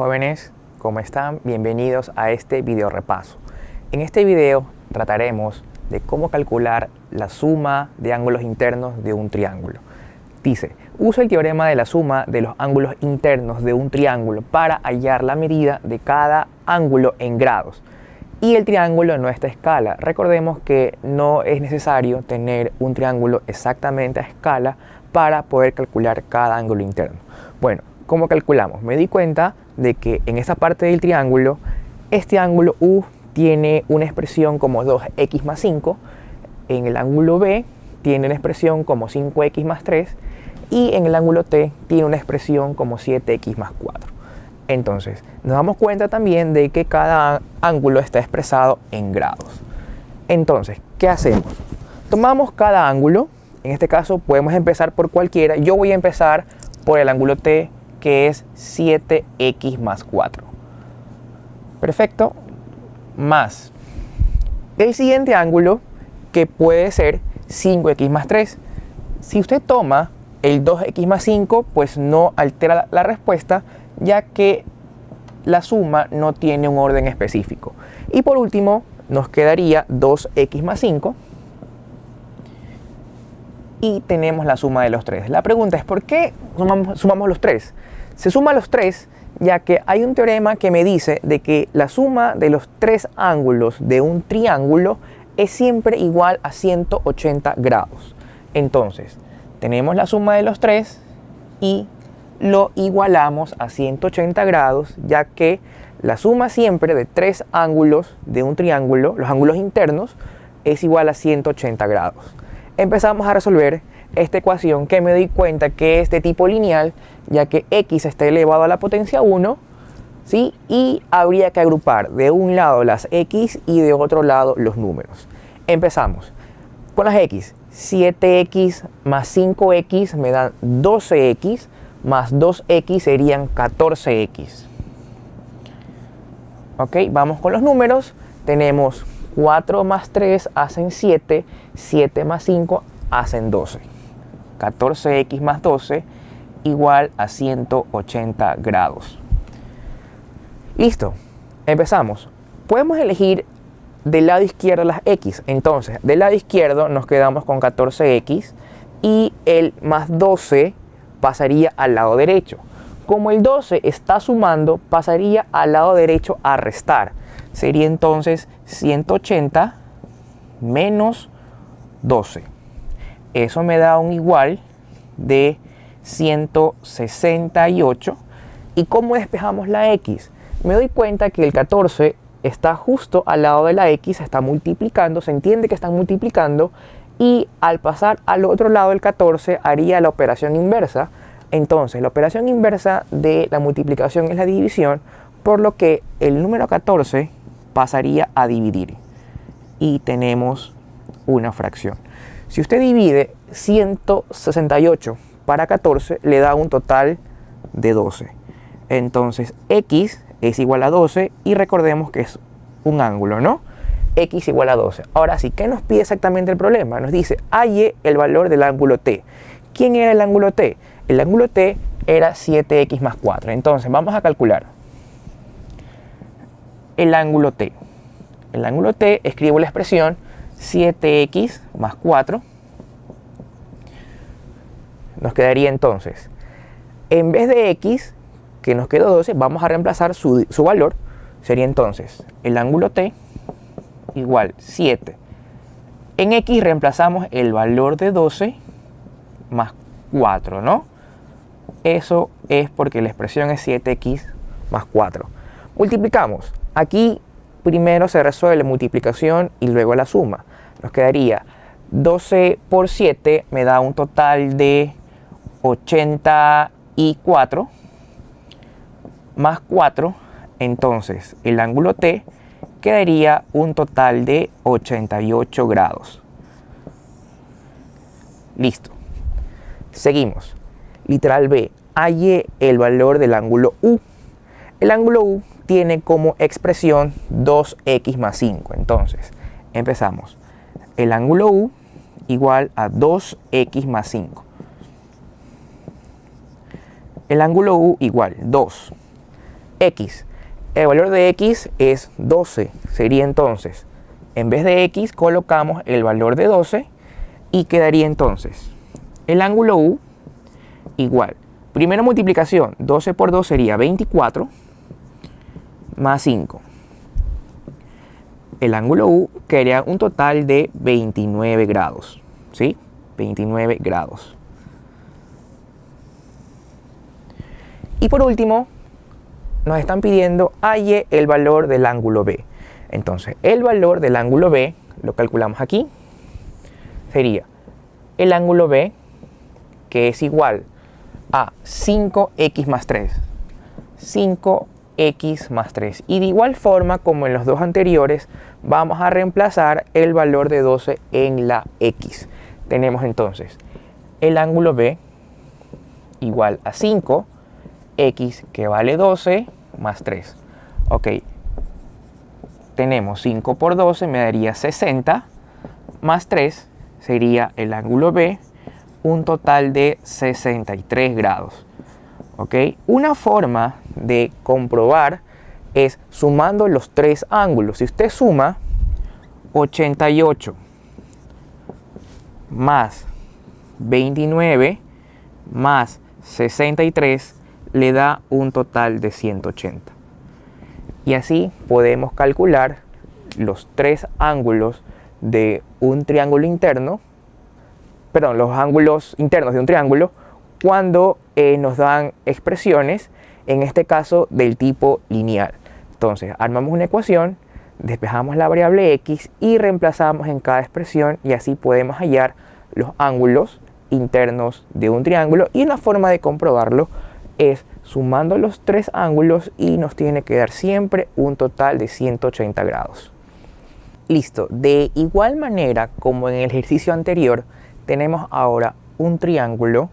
jóvenes, ¿cómo están? Bienvenidos a este video repaso. En este video trataremos de cómo calcular la suma de ángulos internos de un triángulo. Dice, usa el teorema de la suma de los ángulos internos de un triángulo para hallar la medida de cada ángulo en grados. Y el triángulo no está a escala. Recordemos que no es necesario tener un triángulo exactamente a escala para poder calcular cada ángulo interno. Bueno, ¿cómo calculamos? Me di cuenta de que en esta parte del triángulo, este ángulo U tiene una expresión como 2x más 5, en el ángulo B tiene una expresión como 5x más 3 y en el ángulo T tiene una expresión como 7x más 4. Entonces, nos damos cuenta también de que cada ángulo está expresado en grados. Entonces, ¿qué hacemos? Tomamos cada ángulo, en este caso podemos empezar por cualquiera. Yo voy a empezar por el ángulo T, que es 7x más 4. Perfecto. Más el siguiente ángulo, que puede ser 5x más 3. Si usted toma el 2x más 5, pues no altera la respuesta, ya que la suma no tiene un orden específico. Y por último, nos quedaría 2x más 5. Y tenemos la suma de los tres. La pregunta es, ¿por qué sumamos los tres? Se suma los tres ya que hay un teorema que me dice de que la suma de los tres ángulos de un triángulo es siempre igual a 180 grados. Entonces, tenemos la suma de los tres y lo igualamos a 180 grados, ya que la suma siempre de tres ángulos de un triángulo, los ángulos internos, es igual a 180 grados. Empezamos a resolver esta ecuación, que me doy cuenta que es de tipo lineal, ya que x está elevado a la potencia 1, ¿sí? Y habría que agrupar de un lado las x y de otro lado los números. Empezamos con las x. 7x más 5x me dan 12x, más 2x serían 14x. Ok, vamos con los números. Tenemos 4 más 3 hacen 7, 7 más 5 hacen 12. 14x más 12 igual a 180 grados. Listo, empezamos. Podemos elegir del lado izquierdo las x. Entonces, del lado izquierdo nos quedamos con 14x y el más 12 pasaría al lado derecho. Como el 12 está sumando, pasaría al lado derecho a restar. Sería entonces 180 menos 12. Eso me da un igual de 168. ¿Y cómo despejamos la x? Me doy cuenta que el 14 está justo al lado de la x, se está multiplicando, se entiende que están multiplicando, y al pasar al otro lado del 14 haría la operación inversa. Entonces, la operación inversa de la multiplicación es la división, por lo que el número 14 pasaría a dividir y tenemos una fracción. Si usted divide 168 para 14, le da un total de 12. Entonces, x es igual a 12 y recordemos que es un ángulo, ¿no? X igual a 12. Ahora sí, ¿qué nos pide exactamente el problema? Nos dice, halle el valor del ángulo T. ¿Quién era el ángulo T? El ángulo T era 7x más 4. Entonces, vamos a calcular el ángulo T. El ángulo T, escribo la expresión 7x más 4. Nos quedaría entonces, en vez de x, que nos quedó 12, vamos a reemplazar su valor. Sería entonces el ángulo T igual 7. En x reemplazamos el valor de 12 más 4, ¿no? Eso es porque la expresión es 7x más 4. Multiplicamos. Aquí primero se resuelve la multiplicación y luego la suma. Nos quedaría 12 por 7 me da un total de 84 más 4. Entonces el ángulo T quedaría un total de 88 grados. Listo. Seguimos. Literal B. Halle el valor del ángulo U. El ángulo U tiene como expresión 2x más 5. Entonces, empezamos. El ángulo U igual a 2x más 5. El ángulo U igual 2 X. El valor de X es 12. Sería entonces, en vez de X, colocamos el valor de 12 y quedaría entonces el ángulo U igual. Primera multiplicación, 12 por 2 sería 24 más 5. El ángulo U quedaría un total de 29 grados. ¿Sí? 29 grados. Y por último, nos están pidiendo halle el valor del ángulo B. Entonces, el valor del ángulo B, lo calculamos aquí, sería el ángulo B, que es igual a 5x más 3. 5x más 3. Y de igual forma como en los dos anteriores, vamos a reemplazar el valor de 12 en la x. Tenemos entonces el ángulo B igual a 5, x que vale 12 más 3. Ok, tenemos 5 por 12 me daría 60 más 3 sería el ángulo B, un total de 63 grados. ¿Ok? Una forma de comprobar es sumando los tres ángulos. Si usted suma 88 más 29 más 63 le da un total de 180. Y así podemos calcular los tres ángulos de un triángulo interno, perdón, los ángulos internos de un triángulo cuando nos dan expresiones, en este caso del tipo lineal. Entonces, armamos una ecuación, despejamos la variable x y reemplazamos en cada expresión y así podemos hallar los ángulos internos de un triángulo. Y una forma de comprobarlo es sumando los tres ángulos y nos tiene que dar siempre un total de 180 grados. Listo, de igual manera como en el ejercicio anterior, tenemos ahora un triángulo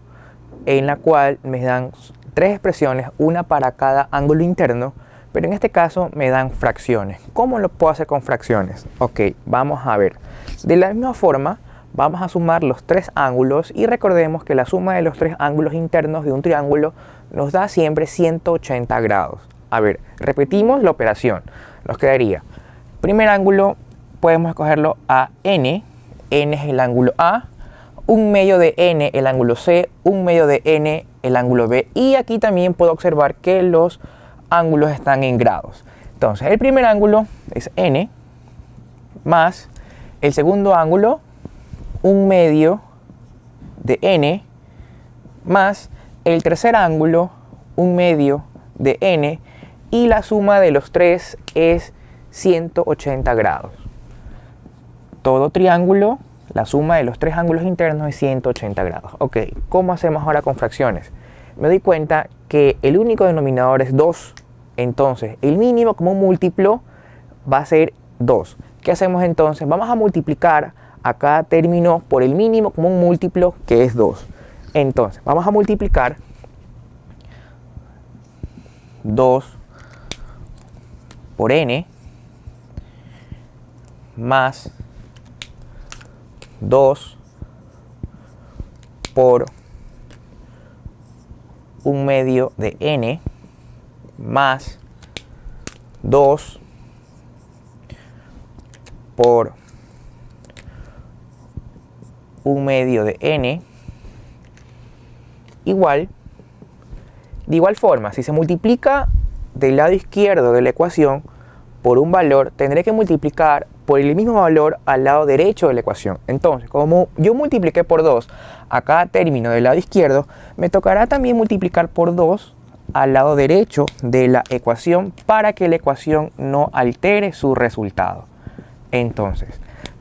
en la cual me dan tres expresiones, una para cada ángulo interno, pero en este caso me dan fracciones. ¿Cómo lo puedo hacer con fracciones? Ok, vamos a ver. De la misma forma, vamos a sumar los tres ángulos y recordemos que la suma de los tres ángulos internos de un triángulo nos da siempre 180 grados. A ver, repetimos la operación. Nos quedaría, primer ángulo, podemos escogerlo a n. N es el ángulo A. Un medio de n el ángulo C, un medio de n el ángulo B. Y aquí también puedo observar que los ángulos están en grados. Entonces, el primer ángulo es n más el segundo ángulo, un medio de n más el tercer ángulo, un medio de n, y la suma de los tres es 180 grados. Todo triángulo, la suma de los tres ángulos internos es 180 grados. Ok, ¿cómo hacemos ahora con fracciones? Me doy cuenta que el único denominador es 2. Entonces, el mínimo como múltiplo va a ser 2. ¿Qué hacemos entonces? Vamos a multiplicar a cada término por el mínimo como un múltiplo, que es 2. Entonces, vamos a multiplicar 2 por n más 2 por un medio de n más 2 por un medio de n igual. De igual forma, si se multiplica del lado izquierdo de la ecuación por un valor, tendré que multiplicar por el mismo valor al lado derecho de la ecuación. Entonces, como yo multipliqué por 2 a cada término del lado izquierdo, me tocará también multiplicar por 2 al lado derecho de la ecuación para que la ecuación no altere su resultado. Entonces,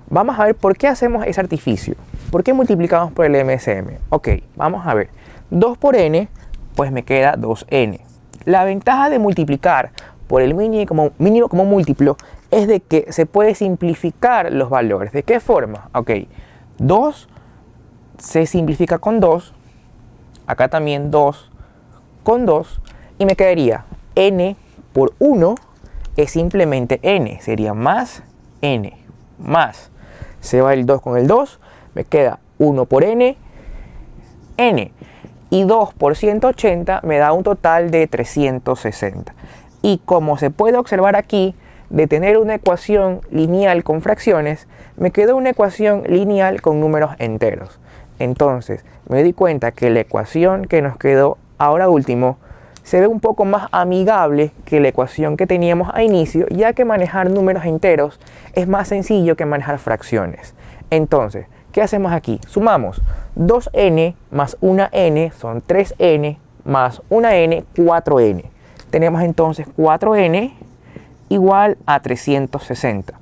vamos a ver por qué hacemos ese artificio. ¿Por qué multiplicamos por el MSM? Ok, vamos a ver. 2 por n, pues me queda 2n. La ventaja de multiplicar por el mínimo como múltiplo es de que se puede simplificar los valores. ¿De qué forma? Ok, 2 se simplifica con 2, acá también 2 con 2, y me quedaría n por 1 es simplemente n, sería más n, más, se va el 2 con el 2, me queda 1 por n, n, y 2 por 180 me da un total de 360. Y como se puede observar aquí, de tener una ecuación lineal con fracciones, me quedó una ecuación lineal con números enteros. Entonces, me di cuenta que la ecuación que nos quedó ahora último se ve un poco más amigable que la ecuación que teníamos a inicio, ya que manejar números enteros es más sencillo que manejar fracciones. Entonces, ¿qué hacemos aquí? Sumamos 2n más 1n son 3n más 1n, 4n. Tenemos entonces 4n igual a 360.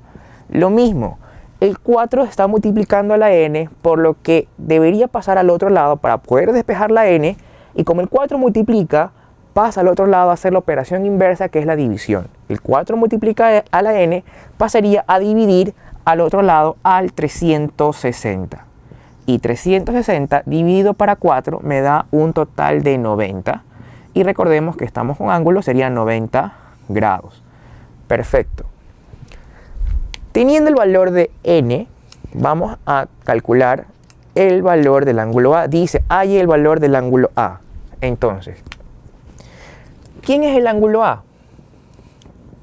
Lo mismo, el 4 está multiplicando a la n, por lo que debería pasar al otro lado para poder despejar la n, y como el 4 multiplica, pasa al otro lado a hacer la operación inversa, que es la división. El 4 multiplica a la n, pasaría a dividir al otro lado al 360. Y 360 dividido para 4 me da un total de 90. Y recordemos que estamos con ángulo, sería 90 grados. Perfecto. Teniendo el valor de n, vamos a calcular el valor del ángulo A. Dice, hay el valor del ángulo A. Entonces, ¿quién es el ángulo A?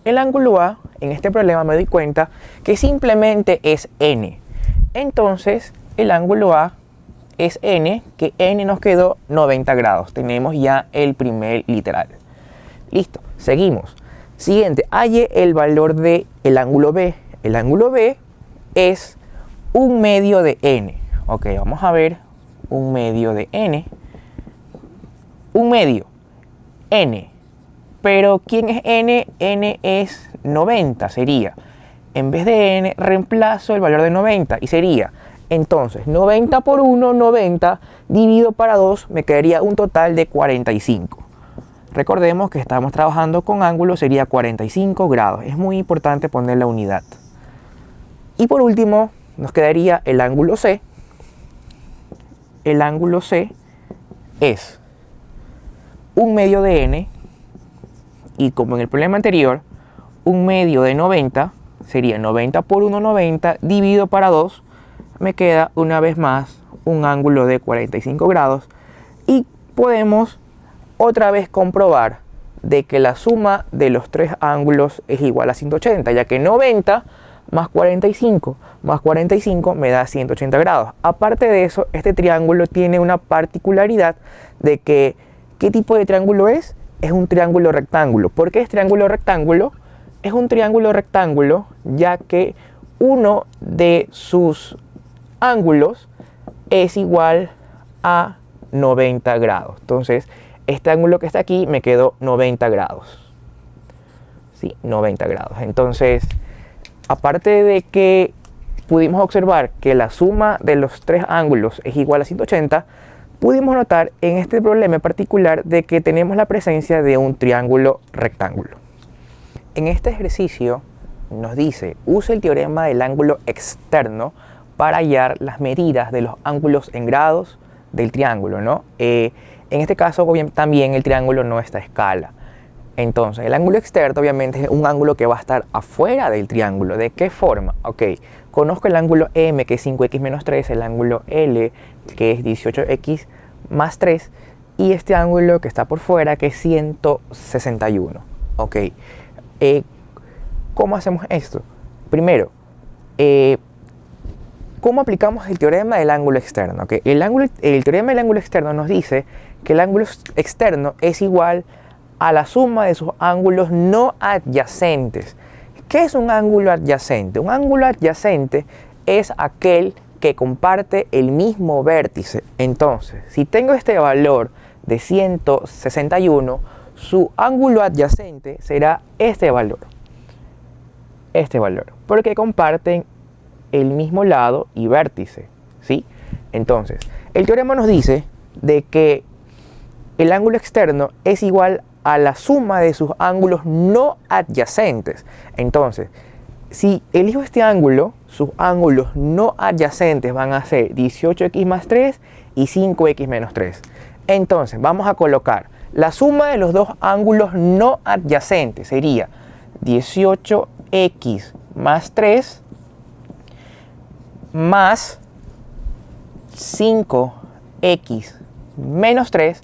El ángulo A, en este problema me doy cuenta que simplemente es n. Entonces, el ángulo A es n, que n nos quedó 90 grados. Tenemos ya el primer literal. Listo, seguimos. Siguiente, halle el valor del ángulo B. El ángulo B es 1/2 de n. Ok, vamos a ver 1/2 de n. 1/2, n. Pero ¿quién es n? N es 90, sería. En vez de n, reemplazo el valor de 90 y sería, entonces, 90 por 1, 90, dividido para 2, me quedaría un total de 45. Recordemos que estamos trabajando con ángulos, sería 45 grados. Es muy importante poner la unidad. Y por último, nos quedaría el ángulo C. El ángulo C es 1/2 de n. Y como en el problema anterior, 1/2 de 90 sería 90 por 1, 90, dividido para 2. Me queda una vez más un ángulo de 45 grados. Y podemos otra vez comprobar de que la suma de los tres ángulos es igual a 180, ya que 90 más 45 me da 180 grados. Aparte de eso, este triángulo tiene una particularidad de que, ¿qué tipo de triángulo es? Es un triángulo rectángulo. ¿Por qué es triángulo rectángulo? Es un triángulo rectángulo ya que uno de sus ángulos es igual a 90 grados. Entonces, este ángulo que está aquí me quedó 90 grados. Sí, 90 grados. Entonces, aparte de que pudimos observar que la suma de los tres ángulos es igual a 180, pudimos notar en este problema en particular de que tenemos la presencia de un triángulo rectángulo. En este ejercicio nos dice, use el teorema del ángulo externo para hallar las medidas de los ángulos en grados del triángulo, ¿no? En este caso también el triángulo no está a escala. Entonces, el ángulo externo obviamente es un ángulo que va a estar afuera del triángulo. ¿De qué forma? Ok, conozco el ángulo M, que es 5x menos 3, el ángulo L, que es 18x más 3, y este ángulo que está por fuera, que es 161. Ok, ¿cómo hacemos esto? Primero, ¿cómo aplicamos el teorema del ángulo externo? Okay, el teorema del ángulo externo nos dice que el ángulo externo es igual a la suma de sus ángulos no adyacentes. ¿Qué es un ángulo adyacente? Un ángulo adyacente es aquel que comparte el mismo vértice. Entonces, si tengo este valor de 161, su ángulo adyacente será este valor. Este valor, porque comparten el mismo lado y vértice, ¿sí? Entonces, el teorema nos dice de que el ángulo externo es igual a la suma de sus ángulos no adyacentes. Entonces, si elijo este ángulo, sus ángulos no adyacentes van a ser 18x más 3 y 5x menos 3. Entonces, vamos a colocar la suma de los dos ángulos no adyacentes. Sería 18x más 3 más 5x menos 3.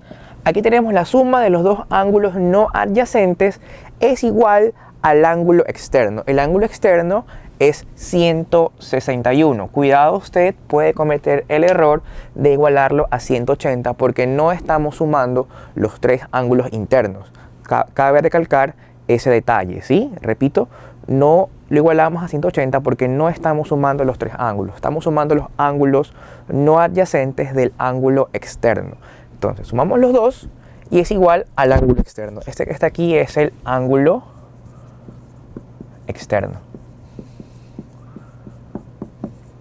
Aquí tenemos la suma de los dos ángulos no adyacentes es igual al ángulo externo. El ángulo externo es 161. Cuidado, usted puede cometer el error de igualarlo a 180 porque no estamos sumando los tres ángulos internos. Cabe recalcar ese detalle, ¿sí? Repito, no lo igualamos a 180 porque no estamos sumando los tres ángulos. Estamos sumando los ángulos no adyacentes del ángulo externo. Entonces, sumamos los dos y es igual al ángulo externo. Este que está aquí es el ángulo externo.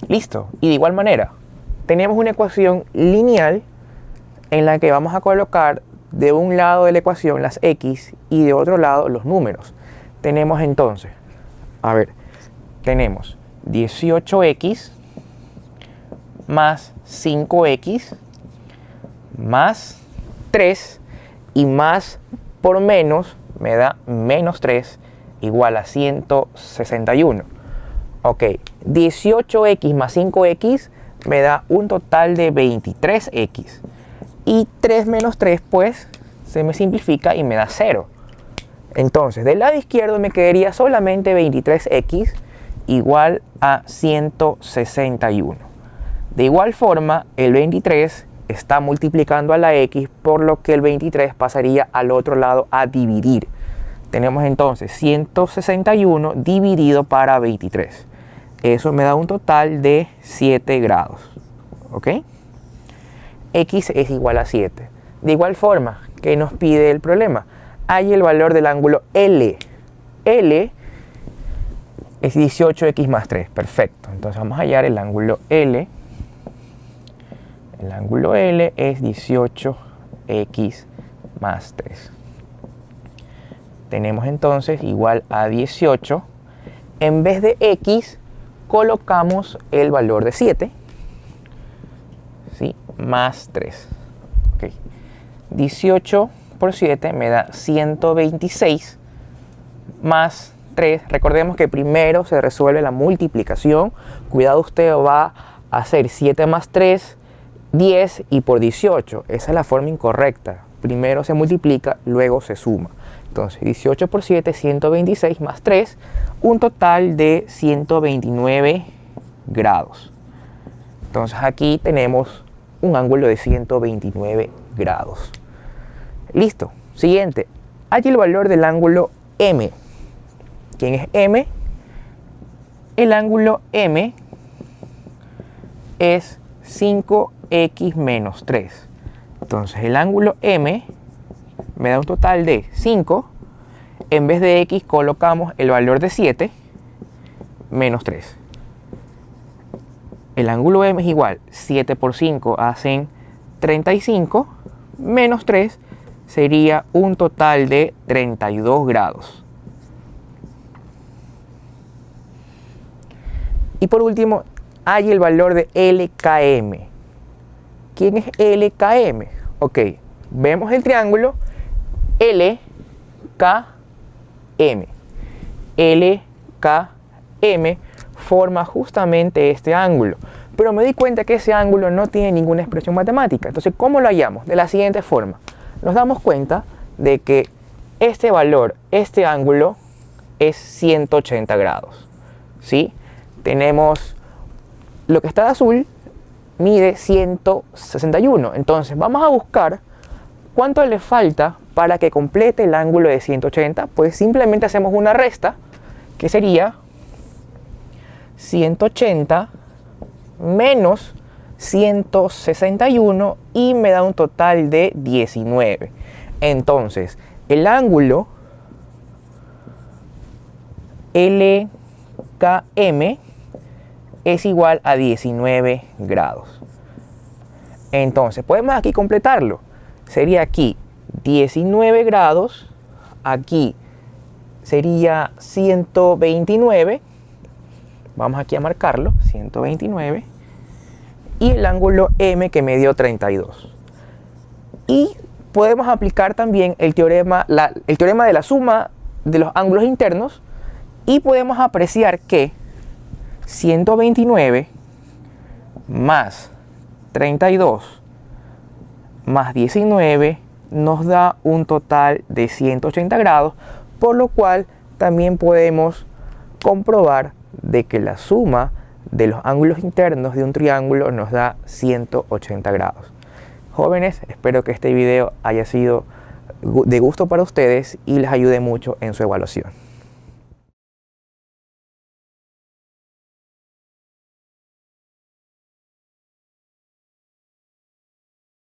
Listo. Y de igual manera, tenemos una ecuación lineal en la que vamos a colocar de un lado de la ecuación las x y de otro lado los números. Tenemos entonces, tenemos 18x más 5x más 3 y más por menos me da menos 3 igual a 161. Ok, 18x más 5x me da un total de 23x. Y 3 menos 3 pues se me simplifica y me da 0. Entonces del lado izquierdo me quedaría solamente 23x igual a 161. De igual forma el 23 está multiplicando a la x, por lo que el 23 pasaría al otro lado a dividir. Tenemos entonces 161 dividido para 23. Eso me da un total de 7 grados. ¿Ok? X es igual a 7. De igual forma, ¿qué nos pide el problema? Hay el valor del ángulo L. L es 18x más 3. Perfecto. Entonces vamos a hallar el ángulo L. El ángulo L es 18x más 3. Tenemos entonces igual a 18. En vez de x, colocamos el valor de 7. ¿Sí? Más 3. Okay. 18 por 7 me da 126 más 3. Recordemos que primero se resuelve la multiplicación. Cuidado, usted va a hacer 7 más 3, 10 y por 18. Esa es la forma incorrecta. Primero se multiplica, luego se suma. Entonces 18 por 7, 126 más 3, un total de 129 grados. Entonces aquí tenemos un ángulo de 129 grados. Listo. Siguiente. Hay el valor del ángulo M. ¿Quién es M? El ángulo M es 5x menos 3. Entonces el ángulo M me da un total de 5. En vez de x colocamos el valor de 7 menos 3. El ángulo M es igual, 7 por 5 hacen 35, menos 3 sería un total de 32 grados. Y por último, hay el valor de LKM. ¿Quién es LKM? Ok, vemos el triángulo LKM. LKM forma justamente este ángulo. Pero me di cuenta que ese ángulo no tiene ninguna expresión matemática. Entonces, ¿cómo lo hallamos? De la siguiente forma. Nos damos cuenta de que este valor, este ángulo, es 180 grados. ¿Sí? Tenemos lo que está de azul, mide 161. Entonces, vamos a buscar cuánto le falta para que complete el ángulo de 180. Pues simplemente hacemos una resta, que sería 180 menos 161 y me da un total de 19. Entonces, el ángulo LKM es igual a 19 grados. Entonces, podemos aquí completarlo. Sería aquí 19 grados, aquí sería 129. Vamos aquí a marcarlo, 129. Y el ángulo M que me dio 32. Y podemos aplicar también el teorema de la suma de los ángulos internos. Y podemos apreciar que 129 más 32 más 19 nos da un total de 180 grados, por lo cual también podemos comprobar de que la suma de los ángulos internos de un triángulo nos da 180 grados. Jóvenes, espero que este video haya sido de gusto para ustedes y les ayude mucho en su evaluación.